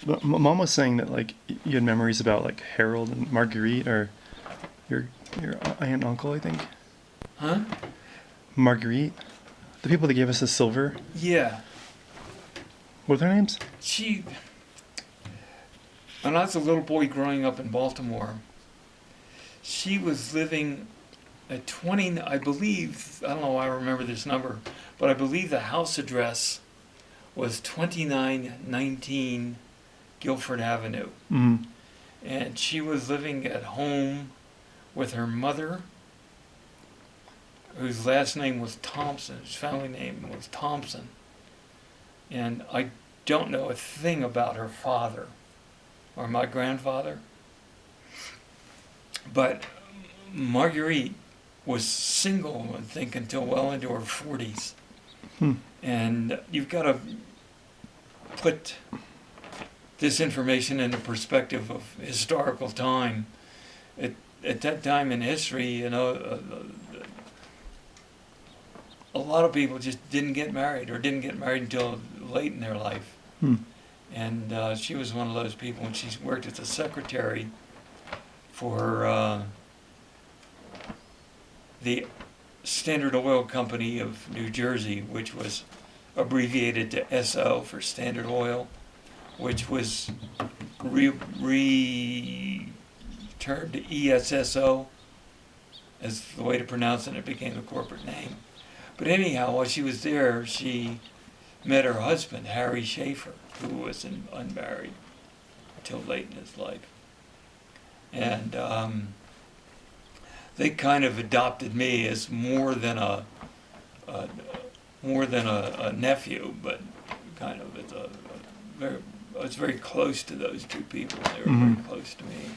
But Mom was saying that like you had memories about like Harold and Marguerite, or your your aunt and uncle, I think. Huh? Marguerite, the people that gave us the silver. Yeah. What are their names? She, when I was a little boy growing up in Baltimore, she was living at 20, I believe, I don't know why I remember this number, but I believe the house address was 2919 Guilford Avenue. Mm. And she was living at home with her mother, whose last name was Thompson, his family name was Thompson. And I don't know a thing about her father or my grandfather. But Marguerite was single, I think, until well into her 40s. Hmm. And you've got to put this information into perspective of historical time. At that time in history, you know, a lot of people just didn't get married or didn't get married until late in their life. Hmm. And she was one of those people, and she worked as a secretary for the Standard Oil Company of New Jersey, which was abbreviated to SO for Standard Oil, which was termed to ESSO as the way to pronounce it, and it became a corporate name. But anyhow, while she was there, she met her husband, Harry Schaefer, who was unmarried until late in his life. And they kind of adopted me as more than a nephew, but kind of as I was very close to those two people. They were very close to me.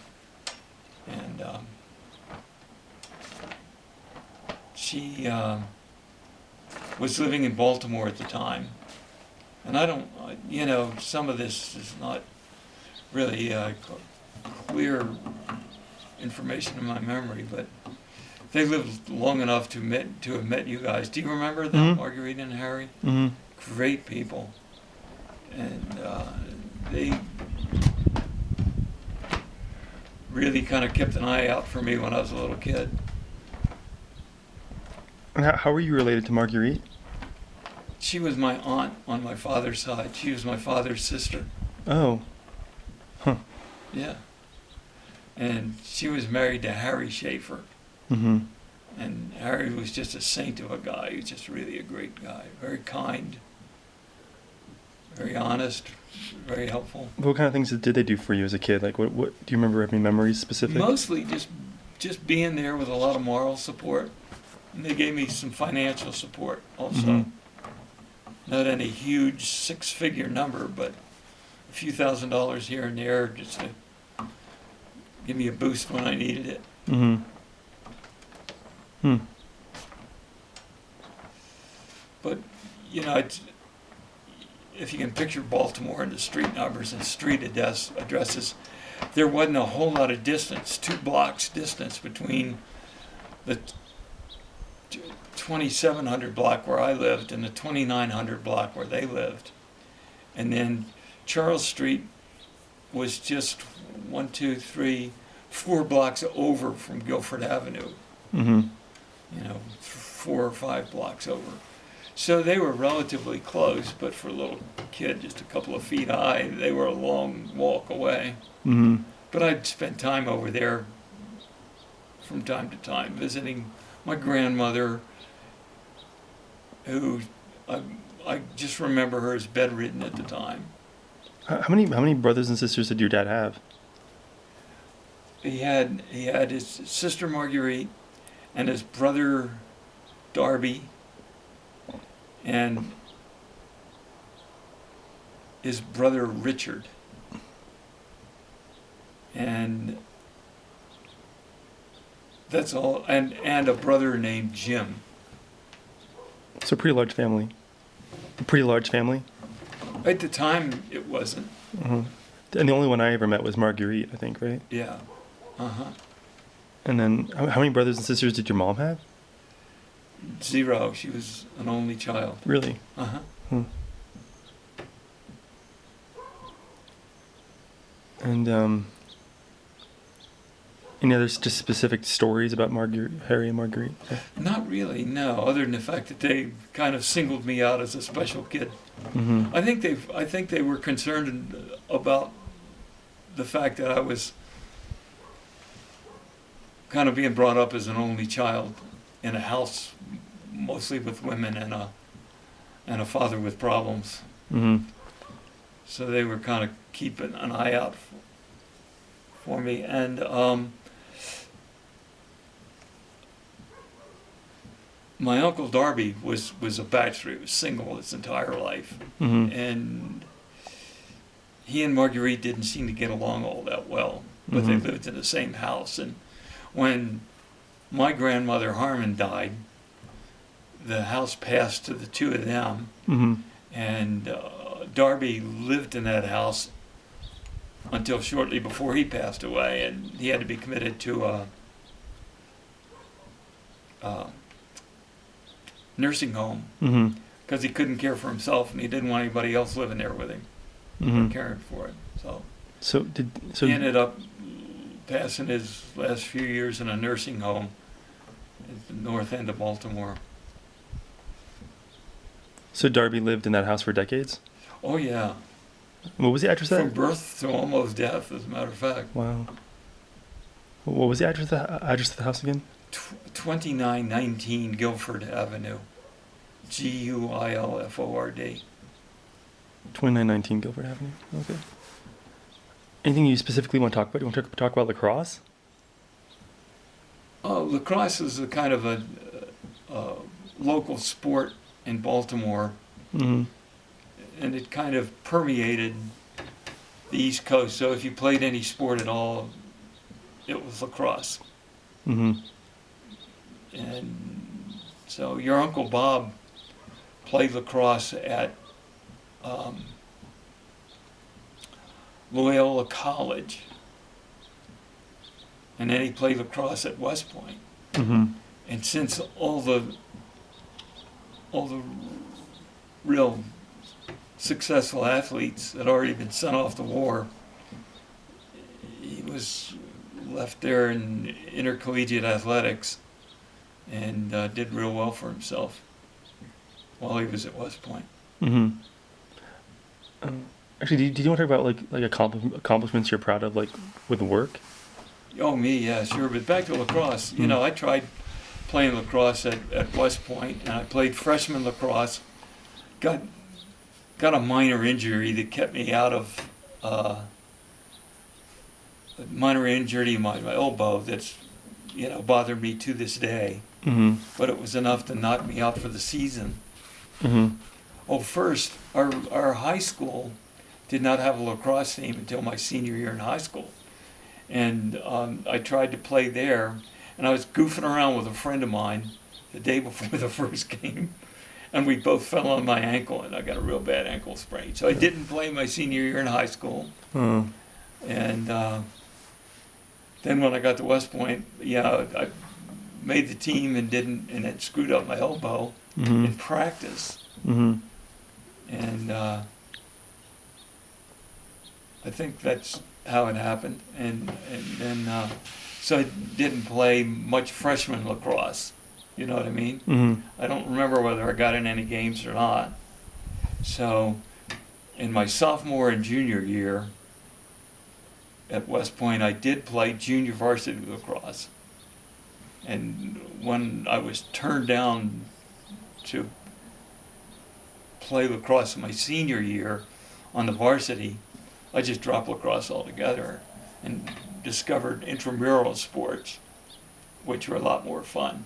And she was living in Baltimore at the time. And I don't, you know, some of this is not really clear information in my memory, but they lived long enough to have met you guys. Do you remember them, Marguerite and Harry? Mm-hmm. Great people. And they really kind of kept an eye out for me when I was a little kid. And how were you related to Marguerite? She was my aunt on my father's side. She was my father's sister. Oh. Huh. Yeah. And she was married to Harry Schaefer. Mm-hmm. And Harry was just a saint of a guy. He was just really a great guy. Very kind, very honest, very helpful. What kind of things did they do for you as a kid? Like, what do you remember any memories specific? Mostly just being there with a lot of moral support. And they gave me some financial support also. Mm-hmm. Not any huge six-figure number, but a few $1,000s here and there just to give me a boost when I needed it. Mm-hmm. Hmm. But, you know, if you can picture Baltimore and the street numbers and street addresses, there wasn't a whole lot of distance, 2 blocks distance between the 2700 block where I lived and the 2900 block where they lived. And then Charles Street was just 4 blocks over from Guilford Avenue. Mm-hmm. You know, 4 or 5 blocks over. So they were relatively close, but for a little kid just a couple of feet high, they were a long walk away. Mm-hmm. But I'd spend time over there from time to time visiting my grandmother, who I just remember her as bedridden at the time. How many brothers and sisters did your dad have? He had his sister Marguerite and his brother Darby and his brother Richard. And that's all, and a brother named Jim. So pretty large family. A pretty large family. At the time, it wasn't. Uh-huh. And the only one I ever met was Marguerite, I think, right? Yeah. Uh-huh. And then, how many brothers and sisters did your mom have? 0. She was an only child. Really? Uh-huh. Hmm. And any other just specific stories about Harry and Marguerite? Not really, no. Other than the fact that they kind of singled me out as a special kid. Mm-hmm. I think they were concerned about the fact that I was kind of being brought up as an only child in a house mostly with women and a father with problems. Mm-hmm. So they were kind of keeping an eye out for me. And my uncle Darby was a bachelor. He was single his entire life. Mm-hmm. And he and Marguerite didn't seem to get along all that well, but Mm-hmm. they lived in the same house. And when my grandmother Harman died, the house passed to the two of them, Mm-hmm. and Darby lived in that house until shortly before he passed away, and he had to be committed to a nursing home Mm-hmm. because he couldn't care for himself and he didn't want anybody else living there with him Mm-hmm. or caring for him. So He ended up passing his last few years in a nursing home at the north end of Baltimore. So Darby lived in that house for decades? Oh yeah, What was the address of from that? birth to almost death, as a matter of fact. Wow. What was the address of the house again? 2919 Guilford Avenue, Guilford. 2919 Guilford Avenue. Okay. Anything you specifically want to talk about? You want to talk about lacrosse? Lacrosse is a kind of a local sport in Baltimore, Mm-hmm. and it kind of permeated the East Coast. So if you played any sport at all, it was lacrosse. Mm-hmm. And so your Uncle Bob played lacrosse at Loyola College, and then he played lacrosse at West Point. Mm-hmm. And since all the real successful athletes had already been sent off to war, he was left there in intercollegiate athletics and did real well for himself while he was at West Point. Mm-hmm. Actually, do you want to talk about like accomplishments you're proud of, like with work? Oh, me, yeah, sure. But back to lacrosse. You know, I tried playing lacrosse at West Point, and I played freshman lacrosse. Got a minor injury that kept me out of a minor injury in my elbow that's bothered me to this day. Mm-hmm. But it was enough to knock me out for the season. Mm-hmm. Oh, first, our high school did not have a lacrosse team until my senior year in high school. And I tried to play there, and I was goofing around with a friend of mine the day before the first game, and we both fell on my ankle, and I got a real bad ankle sprain. So I didn't play my senior year in high school. Oh. And then when I got to West Point, I made the team and it screwed up my elbow Mm-hmm. in practice. Mm-hmm. And I think that's how it happened. And then, so I didn't play much freshman lacrosse. You know what I mean? Mm-hmm. I don't remember whether I got in any games or not. So in my sophomore and junior year at West Point, I did play junior varsity lacrosse. And when I was turned down to play lacrosse in my senior year on the varsity, I just dropped lacrosse altogether and discovered intramural sports, which were a lot more fun.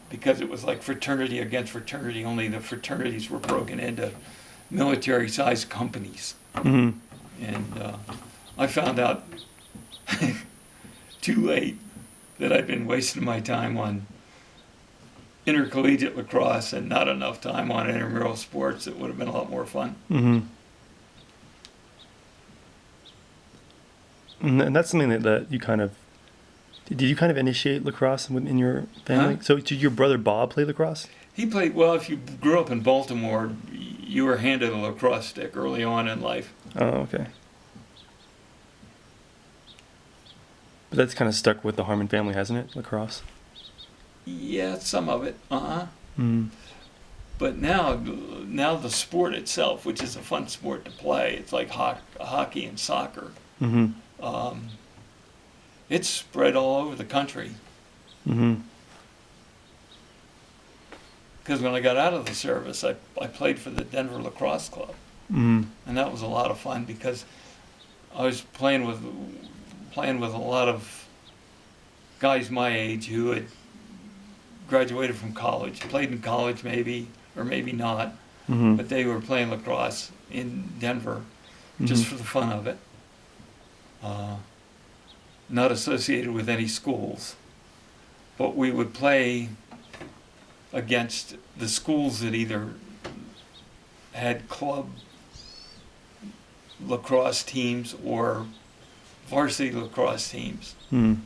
Because it was like fraternity against fraternity, only the fraternities were broken into military-sized companies. Mm-hmm. And I found out too late that I'd been wasting my time on intercollegiate lacrosse and not enough time on intramural sports. It would have been a lot more fun. Mm-hmm. And that's something that you kind of... Did you kind of initiate lacrosse in your family? Huh? So did your brother Bob play lacrosse? He played, well, if you grew up in Baltimore, you were handed a lacrosse stick early on in life. Oh, okay. But that's kind of stuck with the Harman family, hasn't it? Lacrosse. Yeah, some of it. Mm. But now the sport itself, which is a fun sport to play, it's like hockey and soccer. Mm-hmm. It's spread all over the country. Mm-hmm. Because when I got out of the service, I played for the Denver Lacrosse Club. Mm-hmm. And that was a lot of fun because I was playing with a lot of guys my age who had graduated from college, played in college maybe, or maybe not, Mm-hmm. but they were playing lacrosse in Denver Mm-hmm. just for the fun of it. Not associated with any schools, but we would play against the schools that either had club lacrosse teams or varsity lacrosse teams, Mm-hmm.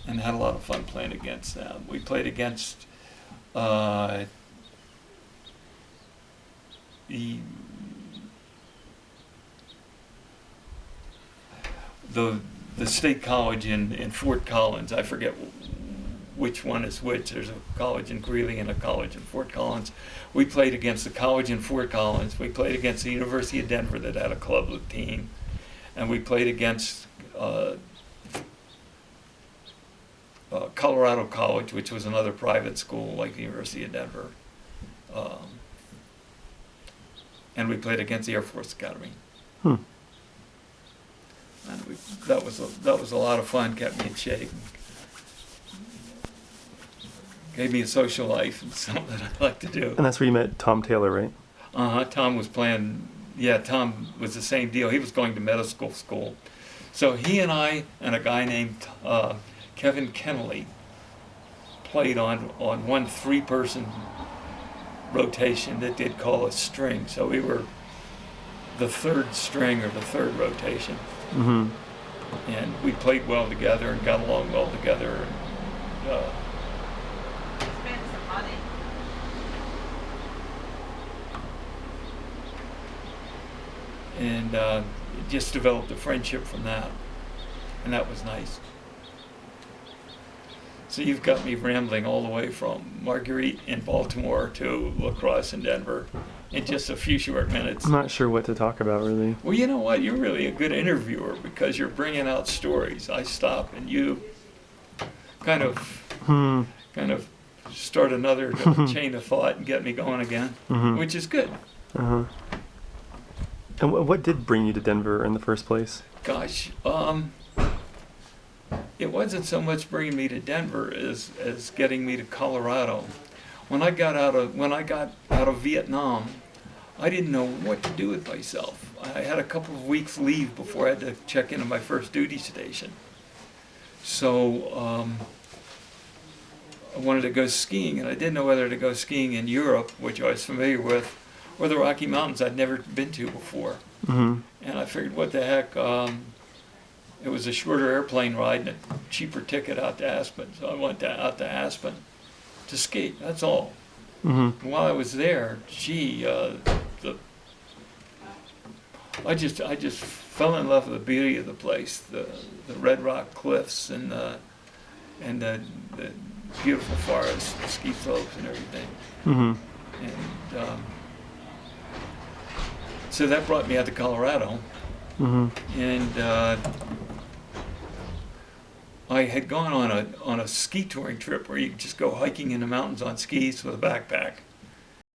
and had a lot of fun playing against them. We played against the state college in Fort Collins. I forget which one is which. There's a college in Greeley and a college in Fort Collins. We played against the college in Fort Collins. We played against the University of Denver that had a club team, and we played against Colorado College, which was another private school like the University of Denver. And we played against the Air Force Academy. Hmm. And that was a lot of fun, kept me in shape. Gave me a social life and something that I like to do. And that's where you met Tom Taylor, right? Tom was playing, Tom was the same deal. He was going to medical school. So he and I and a guy named Kevin Kennelly played on one 3-person rotation that they'd call a string. So we were the 3rd string or the 3rd rotation. Mm-hmm. And we played well together and got along well together. And just developed a friendship from that. And that was nice. So you've got me rambling all the way from Marguerite in Baltimore to lacrosse in Denver in just a few short minutes. I'm not sure what to talk about, really. Well, you know what? You're really a good interviewer because you're bringing out stories. I stop and you kind of start another chain of thought and get me going again, which is good. Uh-huh. And what did bring you to Denver in the first place? Gosh, it wasn't so much bringing me to Denver as getting me to Colorado. When I got out of Vietnam, I didn't know what to do with myself. I had a couple of weeks leave before I had to check into my first duty station. So I wanted to go skiing, and I didn't know whether to go skiing in Europe, which I was familiar with, or the Rocky Mountains I'd never been to before. Mm-hmm. And I figured, what the heck, it was a shorter airplane ride and a cheaper ticket out to Aspen. So I went out to Aspen to ski, that's all. Mm-hmm. And while I was there, I just fell in love with the beauty of the place, the red rock cliffs and the beautiful forests, the ski slopes and everything. Mm-hmm. And so that brought me out to Colorado. Mm-hmm. And I had gone on a ski touring trip where you just go hiking in the mountains on skis with a backpack.